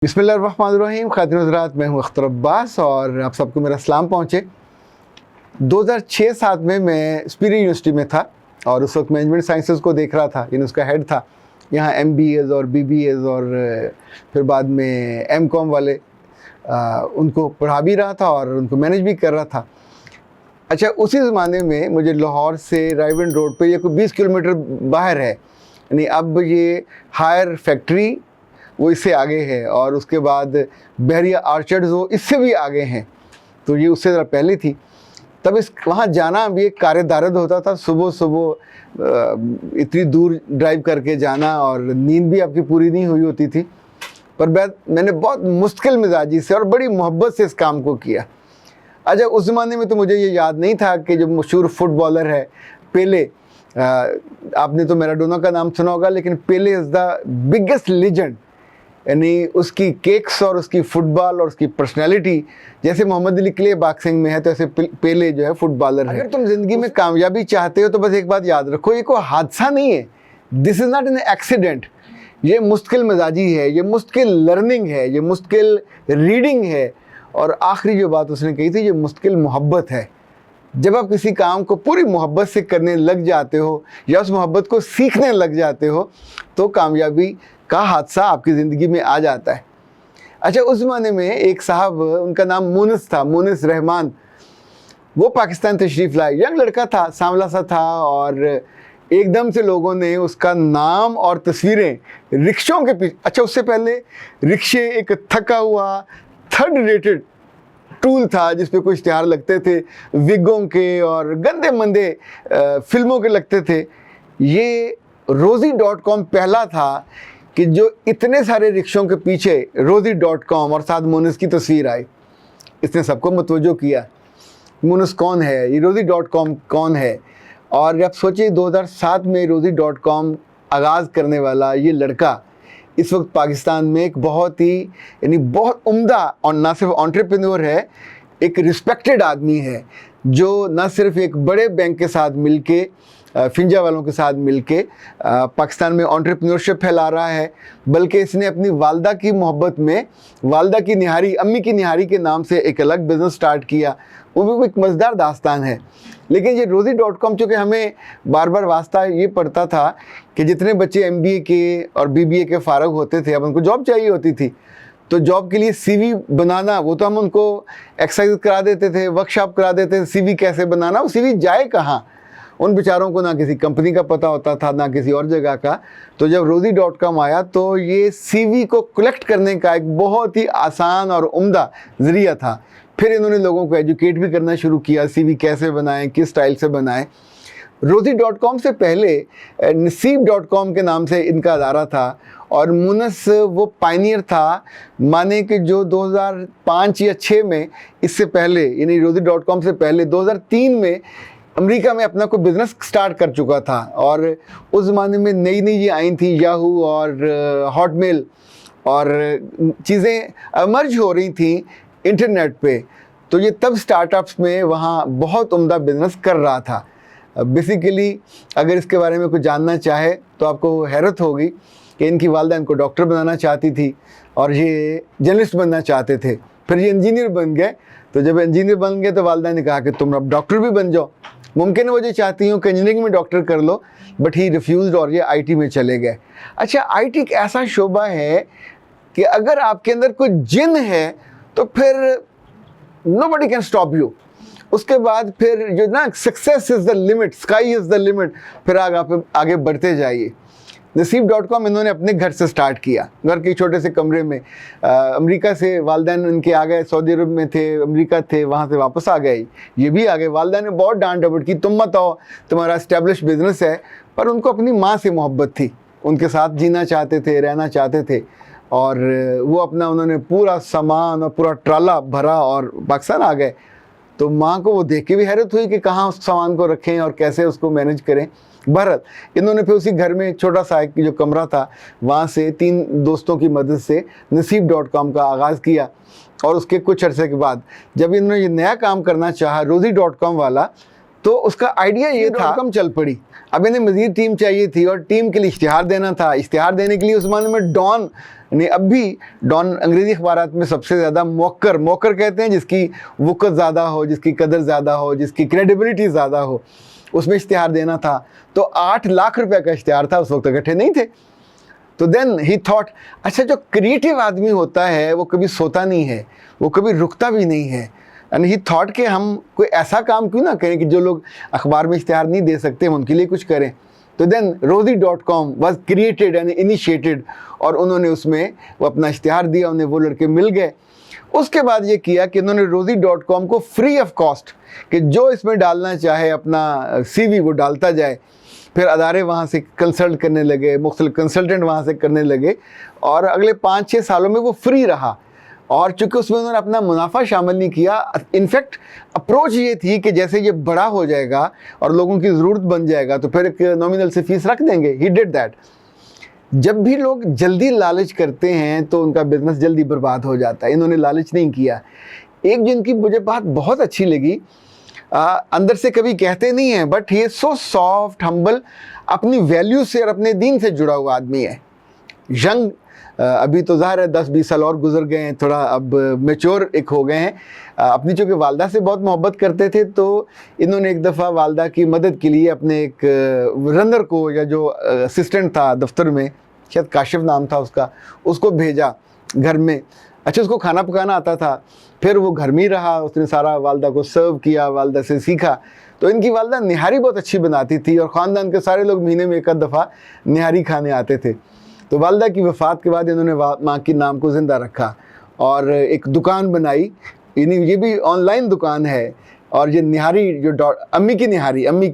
बिस्मिल्लाहिर्रहमानिर्रहीम। खातिन हज़रात, मैं हूँ अख्तर अब्बास और आप सबको मेरा सलाम पहुँचे। 2006-07 में मैं स्पीरी यूनिवर्सिटी में था और उस वक्त मैनेजमेंट साइंसेस को देख रहा था। यानी उसका हेड था। यहाँ MBAs और BBAs और फिर बाद में MCOM वाले उनको पढ़ा भी रहा था और उनको मैनेज भी कर रहा था। अच्छा, उसी ज़माने में मुझे लाहौर से रायविंड रोड पे ये कोई 20 किलोमीटर बाहर है। यानी अब ये हायर फैक्ट्री वो इससे आगे है और उसके बाद बहरिया आर्चर्ड्स वो इससे भी आगे हैं, तो ये उससे ज़रा पहले थी। तब इस वहाँ जाना भी एक कार्यदारद होता था। सुबह सुबह इतनी दूर ड्राइव करके जाना और नींद भी आपकी पूरी नहीं हुई होती थी। पर मैंने बहुत मुश्किल मिजाजी से और बड़ी मोहब्बत से इस काम को किया। अच्छा, उस ज़माने में तो मुझे ये याद नहीं था कि जो मशहूर फुटबॉलर है पेले, आपने तो मैराडोना का नाम सुना होगा, लेकिन पेले इज़ द बिगेस्ट लीजेंड। यानी उसकी केक्स और उसकी फुटबॉल और उसकी पर्सनैलिटी जैसे मोहम्मद अली क्ले बॉक्सिंग में है, तो ऐसे पेले जो है फुटबॉलर है। अगर तुम ज़िंदगी में कामयाबी चाहते हो तो बस एक बात याद रखो, ये कोई हादसा नहीं है। This is not an accident. ये मुश्किल मिजाजी है, ये मुश्किल लर्निंग है, ये मुश्किल रीडिंग है और आखिरी जो बात उसने कही थी, ये मुश्किल मोहब्बत है। जब आप किसी काम को पूरी मोहब्बत से करने लग जाते हो या उस मोहब्बत को सीखने लग जाते हो तो कामयाबी का हादसा आपकी ज़िंदगी में आ जाता है। अच्छा, उस ज़माने में एक साहब, उनका नाम मुनिस था, मुनिस रहमान। वो पाकिस्तान तशरीफ़ लाए, यंग लड़का था, सांवला सा था और एकदम से लोगों ने उसका नाम और तस्वीरें रिक्शों के पीछे। अच्छा, उससे पहले रिक्शे एक थका हुआ थर्ड रेटेड टूल था जिस पे कुछ इश्तिहार लगते थे, विगों के और गंदे मंदे फिल्मों के लगते थे। ये रोज़ी.com पहला था कि जो इतने सारे रिक्शों के पीछे रोज़ी.com और साथ मुनिस की तस्वीर आई। इसने सबको मुतवज्जो किया, मुनिस कौन है, ये रोज़ी.com कौन है। और आप सोचिए 2007 में रोज़ी.com आगाज़ करने वाला ये लड़का इस वक्त पाकिस्तान में एक बहुत ही यानी बहुत उम्दा और ना सिर्फ एंटरप्रेन्योर है, एक रिस्पेक्टेड आदमी है जो ना सिर्फ एक बड़े बैंक के साथ मिलके, फिंजा वालों के साथ मिलके पाकिस्तान में एंटरप्रेन्योरशिप फैला रहा है, बल्कि इसने अपनी वालदा की मोहब्बत में, वालदा की निहारी, अम्मी की निहारी के नाम से एक अलग बिज़नेस स्टार्ट किया। वो भी एक मज़ेदार दास्तान है। लेकिन ये रोज़ी.com, चूँकि हमें बार बार वास्ता ये पड़ता था कि जितने बच्चे MBA के और BBA के फ़ारग होते थे, अब उनको जॉब चाहिए होती थी, तो जॉब के लिए CV बनाना, वो तो हम उनको एक्सरसाइज करा देते थे, वर्कशॉप करा देते थे। CV कैसे बनाना, वो CV जाए कहाँ? उन बेचारों को ना किसी कंपनी का पता होता था ना किसी और जगह का। तो जब रोज़ी.com आया तो ये CV को कलेक्ट करने का एक बहुत ही आसान और उम्दा ज़रिया था। फिर इन्होंने लोगों को एजुकेट भी करना शुरू किया, CV कैसे बनाएं, किस स्टाइल से बनाएं। रोज़ी.com से पहले नसीब.com के नाम से इनका अदारा था और मुनिस वो पायनियर था, माने कि जो 2005 या 6 में, इससे पहले यानी रोज़ी.com से पहले 2003 में अमेरिका में अपना कोई बिज़नेस स्टार्ट कर चुका था। और उस ज़माने में नई नई ये आई थी याहू और हॉटमेल और चीज़ें अमर्ज हो रही थी इंटरनेट पे, तो ये तब स्टार्टअप्स में वहाँ बहुत उम्दा बिज़नेस कर रहा था। बेसिकली अगर इसके बारे में कुछ जानना चाहे तो आपको हैरत होगी कि इनकी वालदा इनको डॉक्टर बनाना चाहती थी और ये जर्नलिस्ट बनना चाहते थे। फिर ये इंजीनियर बन गए, तो जब इंजीनियर बन गए तो वालदा ने कहा कि तुम अब डॉक्टर भी बन जाओ। मुमकिन है वो जो चाहती हूँ कि इंजीनियरिंग में डॉक्टर कर लो, बट ही रिफ्यूज़ और ये IT में चले गए। अच्छा, IT एक ऐसा शोबा है कि अगर आपके अंदर कोई जिन है तो फिर नोबडी कैन स्टॉप यू। उसके बाद फिर जो ना, success is the limit, sky is the limit, फिर आगे बढ़ते जाइए। नसीब.com इन्होंने अपने घर से स्टार्ट किया, घर के छोटे से कमरे में। अमेरिका से वालिदैन इनके आ गए, सऊदी अरब में थे, अमेरिका थे, वहाँ से वापस आ गए, ये भी आ गए। वालिदैन ने बहुत डांट डपट की, तुम मत आओ, तुम्हारा इस्टेब्लिश बिजनेस है। पर उनको अपनी माँ से मोहब्बत थी, उनके साथ जीना चाहते थे, रहना चाहते थे और वो अपना उन्होंने पूरा सामान और पूरा ट्राला भरा और पाकिस्तान आ गए। तो माँ को वो देख के भी हैरत हुई कि कहाँ उस सामान को रखें और कैसे उसको मैनेज करें। बहरहाल इन्होंने फिर उसी घर में छोटा सा एक जो कमरा था, वहाँ से 3 दोस्तों की मदद से नसीब.com का आगाज़ किया। और उसके कुछ अरसे के बाद जब इन्होंने ये नया काम करना चाहा रोज़ी.com वाला, तो उसका आइडिया ये था, कम चल पड़ी। अब इन्हें मज़ीद टीम चाहिए थी और टीम के लिए इश्तिहार देना था। इश्तिहार देने के लिए उस ज़माने में डॉन ने, अब भी डॉन अंग्रेज़ी अखबारात में सबसे ज़्यादा मौकर कहते हैं जिसकी वक़्त ज़्यादा हो, जिसकी कदर ज़्यादा हो, जिसकी क्रेडिबिलिटी ज़्यादा हो, उसमें इश्तिहार देना था। तो 8 लाख रुपए का इश्तिहार था, उस वक्त इकट्ठे नहीं थे। तो देन ही थॉट, अच्छा जो क्रिएटिव आदमी होता है वो कभी सोता नहीं है, वो कभी रुकता भी नहीं है। एंड ही थॉट कि हम कोई ऐसा काम क्यों ना करें कि जो लोग अखबार में इश्तिहार नहीं दे सकते हम उनके लिए कुछ करें। तो then rosie.com was created and initiated, और उन्होंने उसमें वो अपना इश्तिहार दिया, उन्हें वो लड़के मिल गए। उसके बाद ये किया कि उन्होंने rosie.com को फ्री ऑफ कॉस्ट, कि जो इसमें डालना चाहे अपना CV वो डालता जाए। फिर अदारे वहाँ से कंसल्ट करने लगे, मुख्तलिफ कंसल्टेंट वहाँ से करने लगे, और अगले 5-6 सालों में वो फ्री रहा। और चूँकि उसमें उन्होंने अपना मुनाफा शामिल नहीं किया, इनफैक्ट अप्रोच ये थी कि जैसे ये बड़ा हो जाएगा और लोगों की ज़रूरत बन जाएगा तो फिर एक नॉमिनल से फीस रख देंगे। He did that. जब भी लोग जल्दी लालच करते हैं तो उनका बिजनेस जल्दी बर्बाद हो जाता है। इन्होंने लालच नहीं किया। एक जिनकी मुझे बात बहुत अच्छी लगी, अंदर से कभी कहते नहीं हैं, but he is so soft, humble, अपनी वैल्यू से और अपने दीन से जुड़ा हुआ आदमी है। यंग, अभी तो ज़ाहिर है 10-20 साल और गुजर गए हैं, थोड़ा अब मैच्योर एक हो गए हैं। अपनी चूँकि वालदा से बहुत मोहब्बत करते थे, तो इन्होंने एक दफ़ा वालदा की मदद के लिए अपने एक रनर को, या जो असिस्टेंट था दफ्तर में, शायद काशिफ नाम था उसका, उसको भेजा घर में। अच्छा, उसको खाना पकाना आता था। फिर वो घर में ही रहा, उसने सारा वालदा को सर्व किया, वालदा से सीखा। तो इनकी वालदा निहारी बहुत अच्छी बनाती थी और ख़ानदान के सारे लोग महीने में एक दफ़ा निहारी खाने आते थे। तो वालदा की वफ़ात के बाद इन्होंने माँ के नाम को ज़िंदा रखा और एक दुकान बनाई। ये भी ऑनलाइन दुकान है, और ये निहारी जो अम्मी की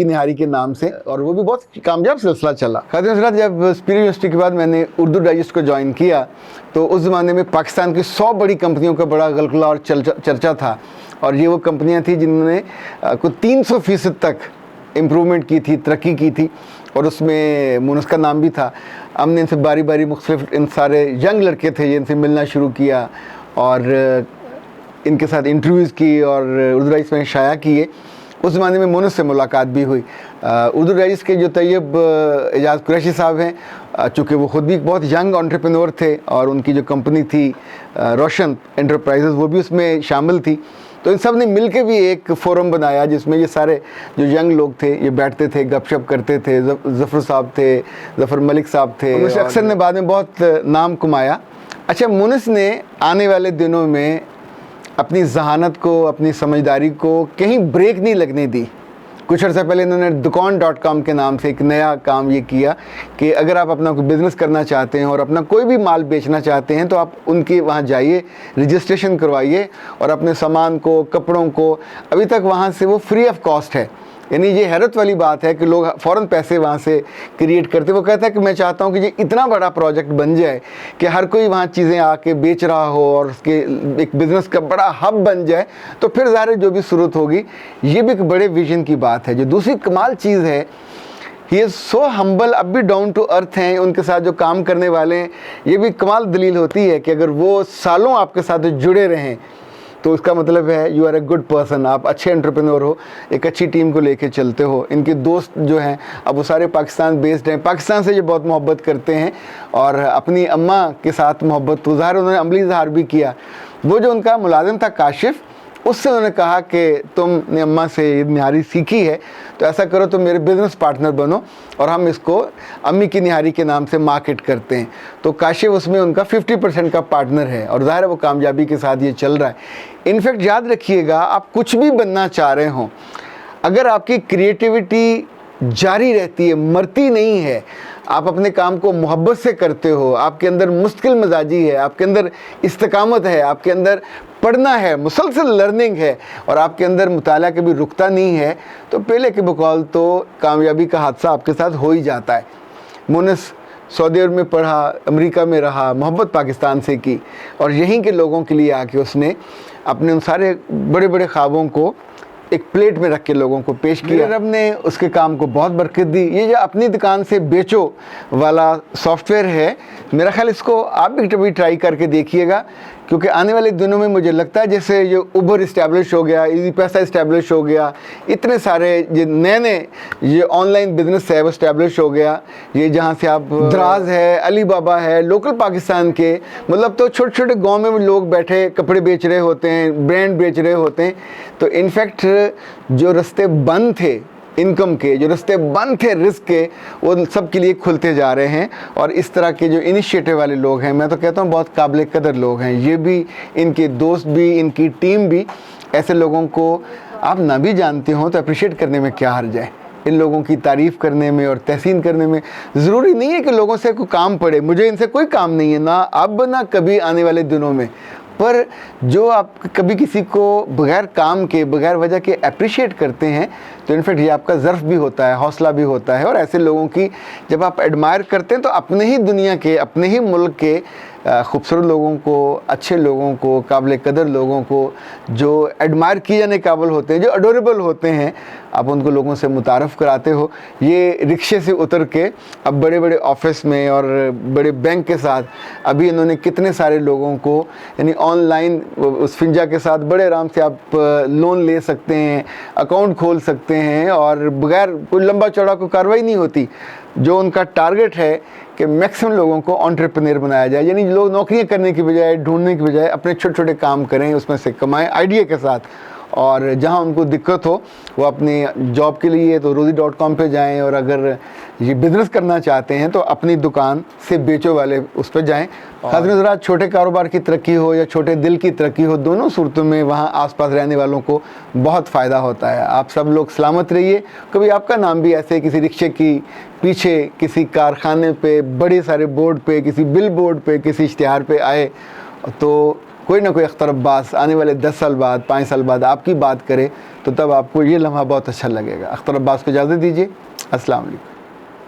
निहारी के नाम से, और वो भी बहुत कामयाब सिलसिला चला। खातिन, जब स्पीड यूनिवर्सिटी के बाद मैंने उर्दू डाइजेस्ट को ज्वाइन किया, तो उस ज़माने में पाकिस्तान की 100 बड़ी कंपनियों का बड़ा गलगला और चर्चा था। और ये वो कंपनियां थी जिन्होंने कुछ 300% तक इम्प्रूवमेंट की थी, तरक्की की थी, और उसमें मुनस का नाम भी था। हमने इनसे बारी बारी मुख्तलिफ, इन सारे यंग लड़के थे, ये इनसे मिलना शुरू किया और इनके साथ इंटरव्यूज़ की और उर्दू डाइजेस्ट में शाया किए। उस ज़माने में मुनस से मुलाकात भी हुई। उर्दू डाइजेस्ट के जो तैयब एजाज़ कुरैशी साहब हैं, चूँकि वो ख़ुद भी बहुत यंग एंटरप्रेन्योर थे, और उनकी जो कंपनी थी रोशन एंटरप्राइजेज़, वो भी उसमें शामिल थी। तो इन सब ने मिल के भी एक फोरम बनाया जिसमें ये सारे जो यंग लोग थे ये बैठते थे, गपशप करते थे। ज़फ़र साहब थे, ज़फ़र मलिक साहब थे, मुनस अख्तर ने बाद में बहुत नाम कमाया। अच्छा, मुनस ने आने वाले दिनों में अपनी जहानत को, अपनी समझदारी को कहीं ब्रेक नहीं लगने दी। कुछ अर्सा पहले इन्होंने दुकान.com के नाम से एक नया काम ये किया कि अगर आप अपना कोई बिज़नेस करना चाहते हैं और अपना कोई भी माल बेचना चाहते हैं तो आप उनके वहाँ जाइए, रजिस्ट्रेशन करवाइए, और अपने सामान को, कपड़ों को, अभी तक वहाँ से वो फ्री ऑफ कॉस्ट है। यानी ये हैरत वाली बात है कि लोग फ़ौरन पैसे वहाँ से क्रिएट करते। वो कहता है कि मैं चाहता हूँ कि ये इतना बड़ा प्रोजेक्ट बन जाए कि हर कोई वहाँ चीज़ें आके बेच रहा हो और उसके एक बिज़नेस का बड़ा हब बन जाए, तो फिर ज़ाहिर जो भी सूरत होगी। ये भी एक बड़े विजन की बात है। जो दूसरी कमाल चीज़ है, ये सो हम्बल, अब भी डाउन टू अर्थ हैं। उनके साथ जो काम करने वाले हैं, ये भी कमाल दलील होती है कि अगर वो सालों आपके साथ जुड़े रहें तो इसका मतलब है you are a good person, आप अच्छे एंटरप्रेन्योर हो, एक अच्छी टीम को लेके चलते हो। इनके दोस्त जो हैं अब वो सारे पाकिस्तान बेस्ड हैं, पाकिस्तान से ये बहुत मोहब्बत करते हैं, और अपनी अम्मा के साथ मोहब्बत तो ज़ाहिर उन्होंने अमली इज़हार भी किया। वो जो उनका मुलाजिम था काशिफ, उससे उन्होंने कहा कि तुमने अम्मा से निहारी सीखी है तो ऐसा करो, तुम मेरे बिज़नेस पार्टनर बनो और हम इसको अम्मी की निहारी के नाम से मार्केट करते हैं। तो काशिफ उसमें उनका 50% का पार्टनर है, और ज़ाहिर है वो कामयाबी के साथ ये चल रहा है। इनफैक्ट याद रखिएगा, आप कुछ भी बनना चाह रहे हों, अगर आपकी क्रिएटिविटी जारी रहती है, मरती नहीं है, आप अपने काम को मोहब्बत से करते हो, आपके अंदर मुस्तकिल मिजाजी है, आपके अंदर इस्तिकामत है, आपके अंदर पढ़ना है, मुसलसल लर्निंग है, और आपके अंदर मुताला कभी रुकता नहीं है, तो पहले के बकौल तो कामयाबी का हादसा आपके साथ हो ही जाता है। मुनस सऊदी अरब में पढ़ा, अमेरिका में रहा, मोहब्बत पाकिस्तान से की, और यहीं के लोगों के लिए आके उसने अपने उन सारे बड़े बड़े ख्वाबों को एक प्लेट में रख के लोगों को पेश किया। रब ने उसके काम को बहुत बरकत दी। ये जो अपनी दुकान से बेचो वाला सॉफ्टवेयर है, मेरा ख्याल इसको आप भी कभी ट्राई करके देखिएगा, क्योंकि आने वाले दिनों में मुझे लगता है जैसे ये उबर इस्टेब्लिश हो गया, इजी पैसा इस्टेब्लिश हो गया, इतने सारे ये नए ये ऑनलाइन बिजनेस है वो इस्टेब्लिश हो गया, ये जहाँ से आप दराज है, अली बाबा है, लोकल पाकिस्तान के मतलब तो छोटे छोटे गांव में भी लोग बैठे कपड़े बेच रहे होते हैं, ब्रांड बेच रहे होते हैं। तो इनफैक्ट जो रास्ते बंद थे इनकम के, जो रास्ते बंद थे रिस्क के, वो सब के लिए खुलते जा रहे हैं। और इस तरह के जो इनिशिएटिव वाले लोग हैं, मैं तो कहता हूँ बहुत काबिल कदर लोग हैं। ये भी, इनके दोस्त भी, इनकी टीम भी, ऐसे लोगों को आप ना भी जानते हो तो अप्रिशिएट करने में क्या हर्ज है। इन लोगों की तारीफ़ करने में और तहसीन करने में ज़रूरी नहीं है कि लोगों से कोई काम पड़े। मुझे इनसे कोई काम नहीं है, ना अब ना कभी आने वाले दिनों में। पर जो आप कभी किसी को बगैर काम के, बगैर वजह के अप्रिशिएट करते हैं तो इनफैक्ट ये आपका ज़र्फ़ भी होता है, हौसला भी होता है। और ऐसे लोगों की जब आप एडमायर करते हैं तो अपने ही दुनिया के, अपने ही मुल्क के खूबसूरत लोगों को, अच्छे लोगों को, काबिल कदर लोगों को, जो एडमायर किए जाने काबिल होते हैं, जो अडोरेबल होते हैं, आप उनको लोगों से मुतारफ़ कराते हो। ये रिक्शे से उतर के अब बड़े बड़े ऑफिस में और बड़े बैंक के साथ अभी इन्होंने कितने सारे लोगों को, यानी ऑनलाइन उस फिंजा के साथ बड़े आराम से आप लोन ले सकते हैं, अकाउंट खोल सकते हैं और बगैर कोई लंबा चौड़ा कोई कार्रवाई नहीं होती। जो उनका टारगेट है कि मैक्सिमम लोगों को एंटरप्रेन्योर बनाया जाए, यानी लोग नौकरियां करने की बजाय, ढूंढने की बजाय अपने छोटे छोटे काम करें, उसमें से कमाएं आइडिया के साथ। और जहां उनको दिक्कत हो वो अपनी जॉब के लिए तो rozi.com पे जाएं, और अगर ये बिज़नेस करना चाहते हैं तो अपनी दुकान से बेचो वाले उस पर जाएं। खासकर ज़रा छोटे कारोबार की तरक्की हो या छोटे दिल की तरक्की हो, दोनों सूरतों में वहाँ आसपास रहने वालों को बहुत फ़ायदा होता है। आप सब लोग सलामत रहिए। कभी आपका नाम भी ऐसे किसी रिक्शे की पीछे, किसी कारखाने पे, बड़े सारे बोर्ड पे, किसी बिल बोर्ड पे, किसी इश्तिहार पे आए तो कोई ना कोई अख्तर अब्बास आने वाले 10 साल बाद, 5 साल बाद आपकी बात करे तो तब आपको ये लम्हा बहुत अच्छा लगेगा। अख्तर अब्बास को इजाज़त दीजिए। अस्सलाम वालेकुम।